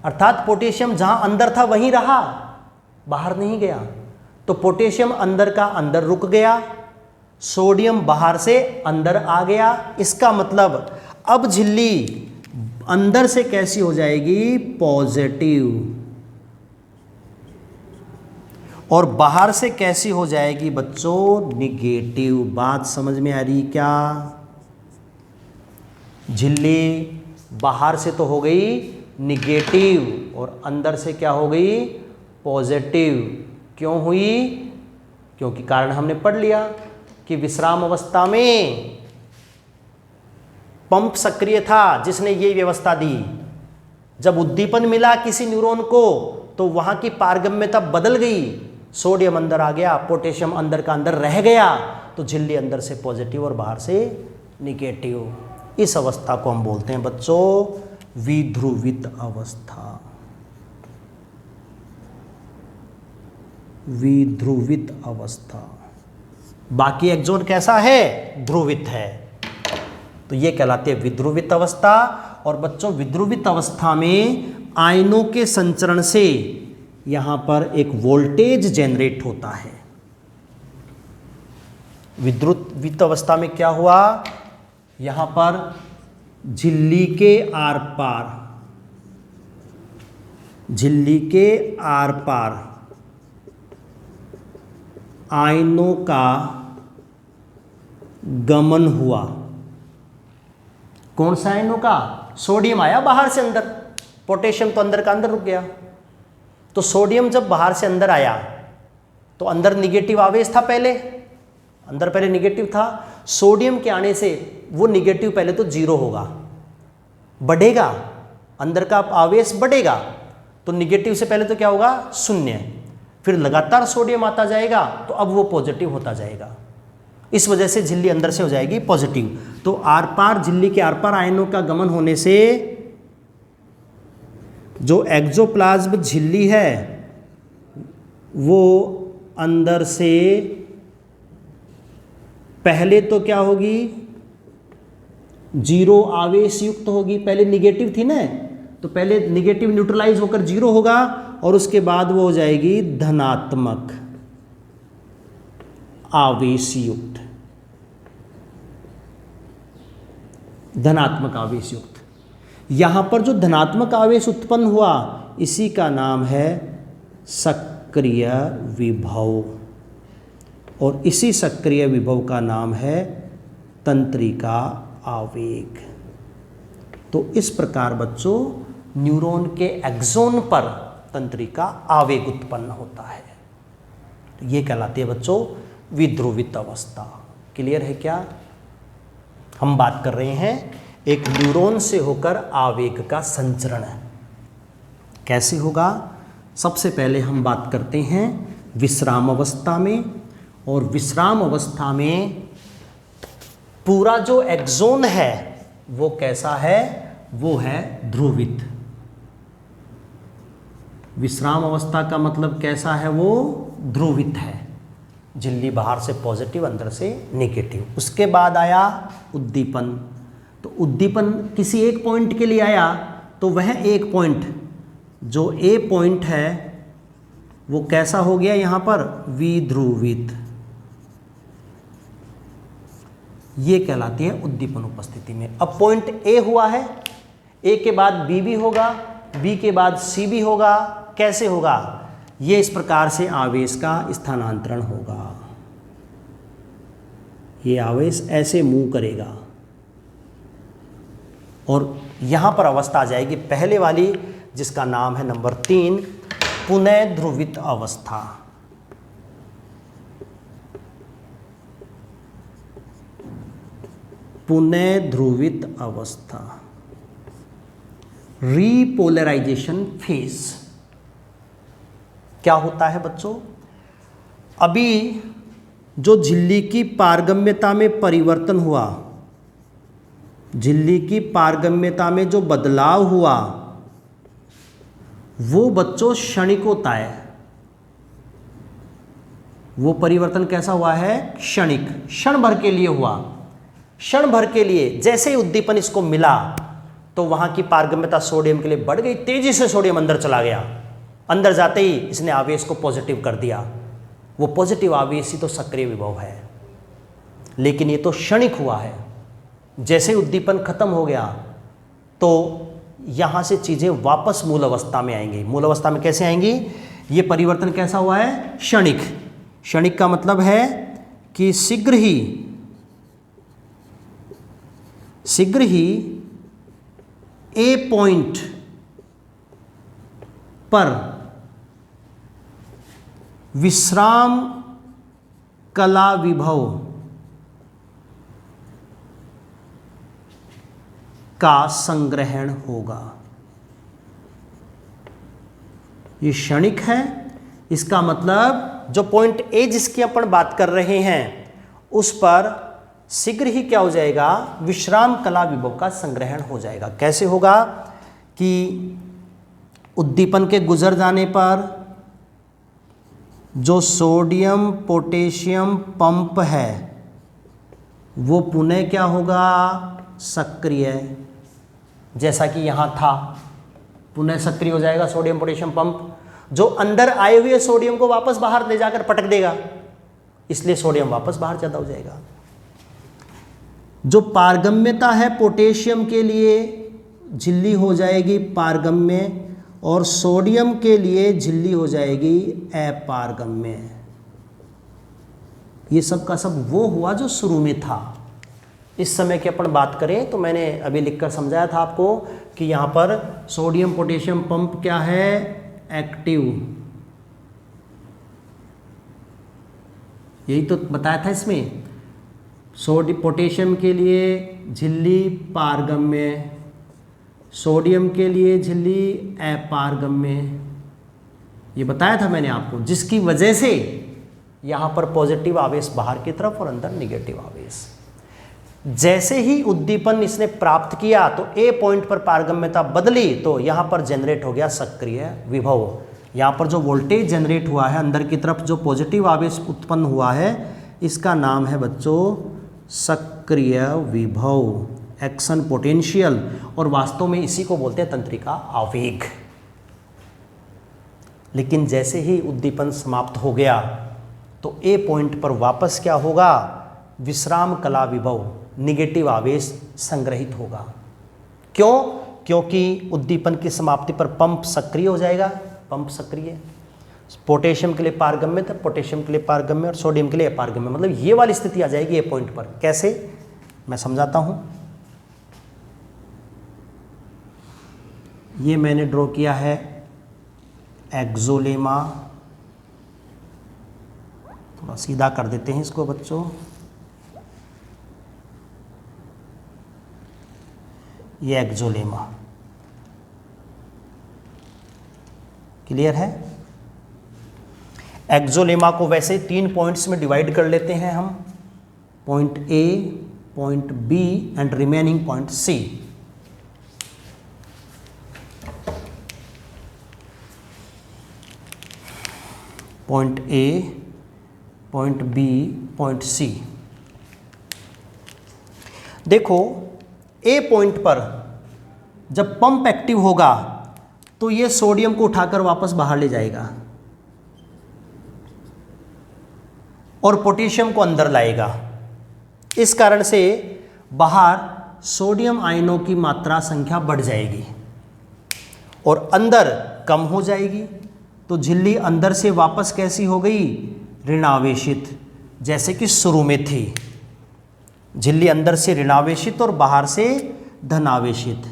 अर्थात पोटेशियम जहां अंदर था वहीं रहा, बाहर नहीं गया। तो पोटेशियम अंदर का अंदर रुक गया, सोडियम बाहर से अंदर आ गया। इसका मतलब अब झिल्ली अंदर से कैसी हो जाएगी? पॉजिटिव, और बाहर से कैसी हो जाएगी बच्चों? निगेटिव। बात समझ में आ रही क्या? झिल्ली बाहर से तो हो गई निगेटिव और अंदर से क्या हो गई? पॉजिटिव। क्यों हुई? क्योंकि कारण हमने पढ़ लिया कि विश्राम अवस्था में पंप सक्रिय था जिसने ये व्यवस्था दी। जब उद्दीपन मिला किसी न्यूरॉन को तो वहां की पारगम्यता बदल गई, सोडियम अंदर आ गया, पोटेशियम अंदर का अंदर रह गया, तो झिल्ली अंदर से पॉजिटिव और बाहर से निगेटिव। इस अवस्था को हम बोलते हैं बच्चों विध्रुवित अवस्था। विध्रुवित अवस्था। बाकी एक्सोन कैसा है? ध्रुवित है। तो ये कहलाती है विध्रुवित अवस्था। और बच्चों विध्रुवित अवस्था में आयनों के संचरण से यहां पर एक वोल्टेज जनरेट होता है। विध्रुवित अवस्था में क्या हुआ? यहां पर झिल्ली के आर पार, झिल्ली के आर पार आयनों का गमन हुआ। कौन सा आयनों का? सोडियम आया बाहर से अंदर, पोटेशियम तो अंदर का अंदर रुक गया। तो सोडियम जब बाहर से अंदर आया तो अंदर निगेटिव आवेश था, पहले अंदर पहले निगेटिव था। सोडियम के आने से वो निगेटिव पहले तो जीरो होगा, बढ़ेगा, अंदर का आवेश बढ़ेगा, तो निगेटिव से पहले तो क्या होगा? शून्य। फिर लगातार सोडियम आता जाएगा तो अब वो पॉजिटिव होता जाएगा। इस वजह से झिल्ली अंदर से हो जाएगी पॉजिटिव। तो आर पार, झिल्ली के आर पार आयनों का गमन होने से जो एक्सोप्लाज्म झिल्ली है वो अंदर से पहले तो क्या होगी? जीरो आवेश युक्त होगी। पहले निगेटिव थी ना, तो पहले निगेटिव न्यूट्रलाइज होकर जीरो होगा और उसके बाद वो हो जाएगी धनात्मक आवेश युक्त, धनात्मक आवेश युक्त। यहां पर जो धनात्मक आवेश उत्पन्न हुआ इसी का नाम है सक्रिय विभव, और इसी सक्रिय विभव का नाम है तंत्रिका आवेग। तो इस प्रकार बच्चों न्यूरॉन के एक्सोन पर तंत्रिका आवेग उत्पन्न होता है। तो ये कहलाती है बच्चों विध्रुवित अवस्था। क्लियर है क्या? हम बात कर रहे हैं एक न्यूरॉन से होकर आवेग का संचरण कैसे होगा। सबसे पहले हम बात करते हैं विश्राम अवस्था में, और विश्राम अवस्था में पूरा जो एक्सोन है वो कैसा है? वो है ध्रुवित। विश्राम अवस्था का मतलब कैसा है? वो ध्रुवित है। झिल्ली बाहर से पॉजिटिव, अंदर से नेगेटिव। उसके बाद आया उद्दीपन। तो उद्दीपन किसी एक पॉइंट के लिए आया, तो वह एक पॉइंट जो ए पॉइंट है वो कैसा हो गया? यहाँ पर विध्रुवित। ये कहलाती है उद्दीपन उपस्थिति में। अब पॉइंट ए हुआ है, ए के बाद बी भी होगा, बी के बाद सी भी होगा। कैसे होगा? ये इस प्रकार से आवेश का स्थानांतरण होगा। ये आवेश ऐसे मूव करेगा और यहां पर अवस्था आ जाएगी पहले वाली, जिसका नाम है नंबर 3 पुनः ध्रुवित अवस्था। पुनः ध्रुवित अवस्था, रीपोलराइजेशन फेज। क्या होता है बच्चों? अभी जो झिल्ली की पारगम्यता में परिवर्तन हुआ, झिल्ली की पारगम्यता में जो बदलाव हुआ वो बच्चों क्षणिक होता है। वो परिवर्तन कैसा हुआ है? क्षणिक, क्षण भर के लिए हुआ। क्षण भर के लिए जैसे ही उद्दीपन इसको मिला तो वहां की पारगम्यता सोडियम के लिए बढ़ गई, तेजी से सोडियम अंदर चला गया। अंदर जाते ही इसने आवेश को पॉजिटिव कर दिया। वो पॉजिटिव आवेश ही तो सक्रिय विभव है, लेकिन ये तो क्षणिक हुआ है। जैसे उद्दीपन खत्म हो गया तो यहां से चीजें वापस मूल अवस्था में आएंगी। मूल अवस्था में कैसे आएंगी? ये परिवर्तन कैसा हुआ है? क्षणिक। क्षणिक का मतलब है कि शीघ्र ही ए पॉइंट पर विश्राम कला विभव का संग्रहण होगा। ये क्षणिक है। इसका मतलब जो पॉइंट ए जिसकी अपन बात कर रहे हैं उस पर शीघ्र ही क्या हो जाएगा? विश्राम कला विभव का संग्रहण हो जाएगा। कैसे होगा? कि उद्दीपन के गुजर जाने पर जो सोडियम पोटेशियम पंप है वो पुनः क्या होगा? सक्रिय, जैसा कि यहां था, पुनः सक्रिय हो जाएगा सोडियम पोटेशियम पंप, जो अंदर आए हुए सोडियम को वापस बाहर ले जाकर पटक देगा, इसलिए सोडियम वापस बाहर ज्यादा हो जाएगा। जो पारगम्यता है पोटेशियम के लिए झिल्ली हो जाएगी पारगम्य, और सोडियम के लिए झिल्ली हो जाएगी अपारगम्य। ये सब का सब वो हुआ जो शुरू में था। इस समय की अपन बात करें तो मैंने अभी लिखकर समझाया था आपको कि यहाँ पर सोडियम पोटेशियम पंप क्या है, एक्टिव, यही तो बताया था इसमें। सोडियम पोटेशियम के लिए झिल्ली पारगम्य, सोडियम के लिए झिल्ली अपारगम्य, ये बताया था मैंने आपको, जिसकी वजह से यहाँ पर पॉजिटिव आवेश बाहर की तरफ और अंदर निगेटिव आवेश। जैसे ही उद्दीपन इसने प्राप्त किया तो ए पॉइंट पर पारगम्यता बदली तो यहाँ पर जनरेट हो गया सक्रिय विभव। यहाँ पर जो वोल्टेज जनरेट हुआ है अंदर की तरफ, जो पॉजिटिव आवेश उत्पन्न हुआ है, इसका नाम है बच्चों सक्रिय विभव, एक्शन पोटेंशियल, और वास्तव में इसी को बोलते हैं तंत्रिका आवेग। लेकिन जैसे ही उद्दीपन समाप्त हो गया तो ए पॉइंट पर वापस क्या होगा, विश्राम कला विभव, निगेटिव आवेश संग्रहित होगा। क्यों? क्योंकि उद्दीपन की समाप्ति पर पंप सक्रिय हो जाएगा, पंप सक्रिय, पोटेशियम के लिए पारगम्य था, पोटेशियम के लिए पारगम्य और सोडियम के लिए अपारगम्य, मतलब ये वाली स्थिति आ जाएगी ए पॉइंट पर। कैसे, मैं समझाता हूं। ये मैंने ड्रॉ किया है एक्सोलेमा, थोड़ा सीधा कर देते हैं इसको बच्चों। ये एक्सोलेमा क्लियर है। एक्सोलेमा को वैसे 3 पॉइंट्स में डिवाइड कर लेते हैं हम, point A, point B and remaining point C. Point A, point B, point C. देखो ए पॉइंट पर जब पंप एक्टिव होगा तो ये सोडियम को उठाकर वापस बाहर ले जाएगा और पोटेशियम को अंदर लाएगा। इस कारण से बाहर सोडियम आयनों की मात्रा संख्या बढ़ जाएगी और अंदर कम हो जाएगी। तो झिल्ली अंदर से वापस कैसी हो गई, ऋणावेशित, जैसे कि शुरू में थी। झिल्ली अंदर से ऋणावेशित और बाहर से धनावेशित।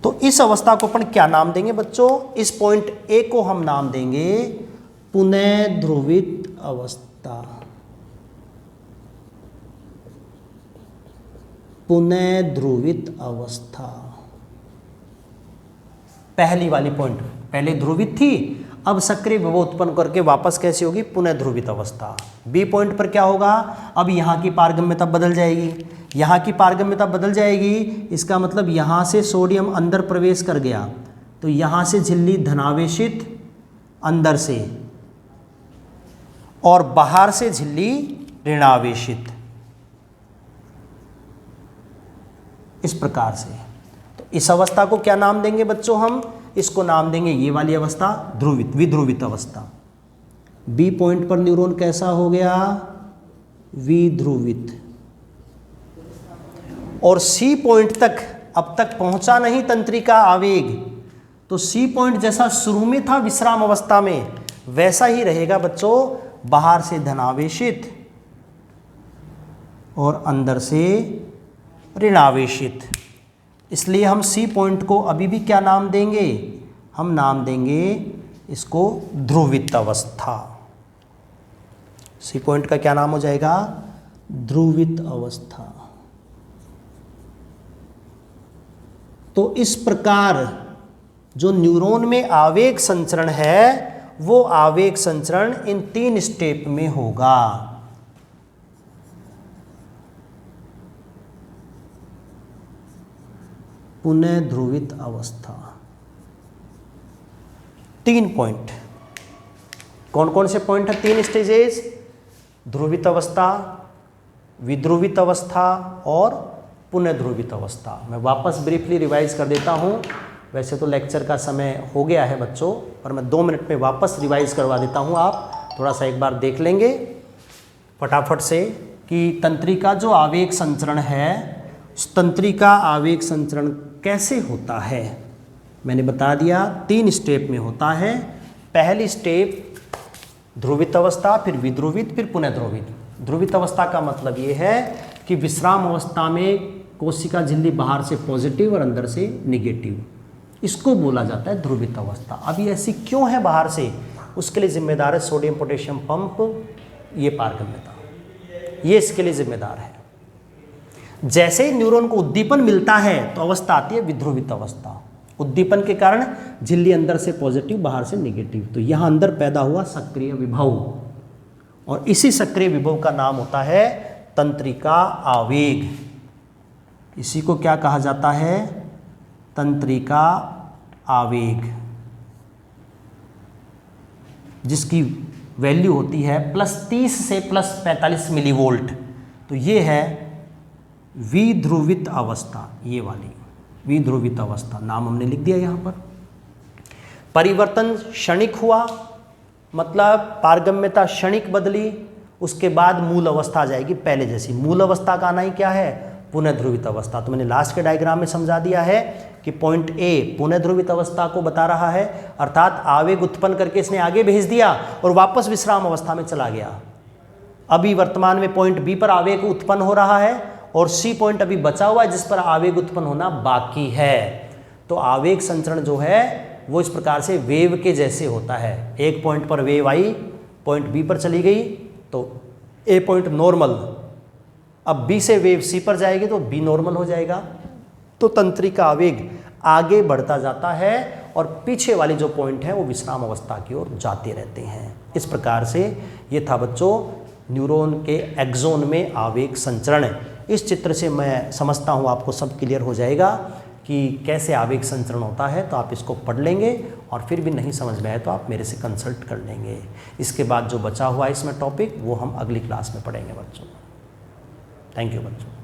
तो इस अवस्था को अपन क्या नाम देंगे बच्चों, इस पॉइंट ए को हम नाम देंगे पुनः ध्रुवित अवस्था। पुनः ध्रुवित अवस्था, पहली वाली पॉइंट, पहले ध्रुवित थी, अब सक्रिय विभव उत्पन्न करके वापस कैसी होगी, पुनः ध्रुवित अवस्था। बी पॉइंट पर क्या होगा, अब यहाँ की पारगम्यता बदल जाएगी, यहाँ की पारगम्यता बदल जाएगी। इसका मतलब यहाँ से सोडियम अंदर प्रवेश कर गया तो यहाँ से झिल्ली धनावेशित अंदर से और बाहर से झिल्ली ऋणावेशित, इस प्रकार से। तो इस अवस्था को क्या नाम देंगे बच्चों हम, इसको नाम देंगे ये वाली अवस्था ध्रुवित, विध्रुवित अवस्था। बी पॉइंट पर न्यूरॉन कैसा हो गया, विध्रुवित। और सी पॉइंट तक अब तक पहुंचा नहीं तंत्रिका आवेग, तो सी पॉइंट जैसा शुरू में था विश्राम अवस्था में वैसा ही रहेगा बच्चों, बाहर से धनावेशित और अंदर से ऋणावेशित। इसलिए हम सी पॉइंट को अभी भी क्या नाम देंगे, हम नाम देंगे इसको ध्रुवित अवस्था। सी पॉइंट का क्या नाम हो जाएगा, ध्रुवित अवस्था। तो इस प्रकार जो न्यूरॉन में आवेग संचरण है वो आवेग संचरण इन 3 स्टेप में होगा। पुनः ध्रुवित अवस्था, 3 पॉइंट। कौन कौन से पॉइंट है, 3 स्टेजेस, ध्रुवित अवस्था, विध्रुवित अवस्था और पुनः ध्रुवित अवस्था। मैं वापस ब्रीफली रिवाइज कर देता हूँ। वैसे तो लेक्चर का समय हो गया है बच्चों, पर मैं 2 मिनट में वापस रिवाइज करवा देता हूँ। आप थोड़ा सा एक बार देख लेंगे फटाफट से कि तंत्रिका जो आवेग संचरण है, उस तंत्रिका आवेग संचरण कैसे होता है। मैंने बता दिया 3 स्टेप में होता है। पहली स्टेप ध्रुवित अवस्था, फिर विध्रुवित, फिर पुनः ध्रुवित। ध्रुवित अवस्था का मतलब ये है कि विश्राम अवस्था में कोशिका झिल्ली बाहर से पॉजिटिव और अंदर से निगेटिव, इसको बोला जाता है ध्रुवित अवस्था। अब ये ऐसी क्यों है बाहर से, उसके लिए जिम्मेदार है सोडियम पोटेशियम पंप, ये पारगम्यता, ये इसके लिए जिम्मेदार है। जैसे ही न्यूरॉन को उद्दीपन मिलता है तो अवस्था आती है विध्रुवित अवस्था। उद्दीपन के कारण झिल्ली अंदर से पॉजिटिव बाहर से नेगेटिव, तो यहाँ अंदर पैदा हुआ सक्रिय विभव, और इसी सक्रिय विभव का नाम होता है तंत्रिका आवेग। इसी को क्या कहा जाता है, तंत्रिका आवेग, जिसकी वैल्यू होती है +30 से +45 मिलीवोल्ट। तो ये है विध्रुवित अवस्था, ये वाली विध्रुवित अवस्था, नाम हमने लिख दिया यहाँ पर। परिवर्तन क्षणिक हुआ, मतलब पारगम्यता क्षणिक बदली, उसके बाद मूल अवस्था आ जाएगी पहले जैसी। मूल अवस्था का आना ही क्या है, पुनः ध्रुवित अवस्था। तो मैंने लास्ट के डायग्राम में समझा दिया है कि पॉइंट ए पुनः ध्रुवित अवस्था को बता रहा है, अर्थात आवेग उत्पन्न करके इसने आगे भेज दिया और वापस विश्राम अवस्था में चला गया। अभी वर्तमान में पॉइंट बी पर आवेग उत्पन्न हो रहा है और सी पॉइंट अभी बचा हुआ है जिस पर आवेग उत्पन्न होना बाकी है। तो आवेग संचरण जो है वो इस प्रकार से वेव के जैसे होता है। एक पॉइंट पर वेव आई, पॉइंट बी पर चली गई तो ए पॉइंट नॉर्मल, अब बी से वेव सी पर जाएगी तो बी नॉर्मल हो जाएगा। तो तंत्रिका आवेग आगे बढ़ता जाता है और पीछे वाले जो पॉइंट हैं वो विश्राम अवस्था की ओर जाते रहते हैं। इस प्रकार से ये था बच्चों न्यूरॉन के एक्सोन में आवेग संचरण। इस चित्र से मैं समझता हूँ आपको सब क्लियर हो जाएगा कि कैसे आवेग संचरण होता है। तो आप इसको पढ़ लेंगे और फिर भी नहीं समझ में आए तो आप मेरे से कंसल्ट कर लेंगे। इसके बाद जो बचा हुआ है इसमें टॉपिक वो हम अगली क्लास में पढ़ेंगे बच्चों। थैंक यू बच्चों।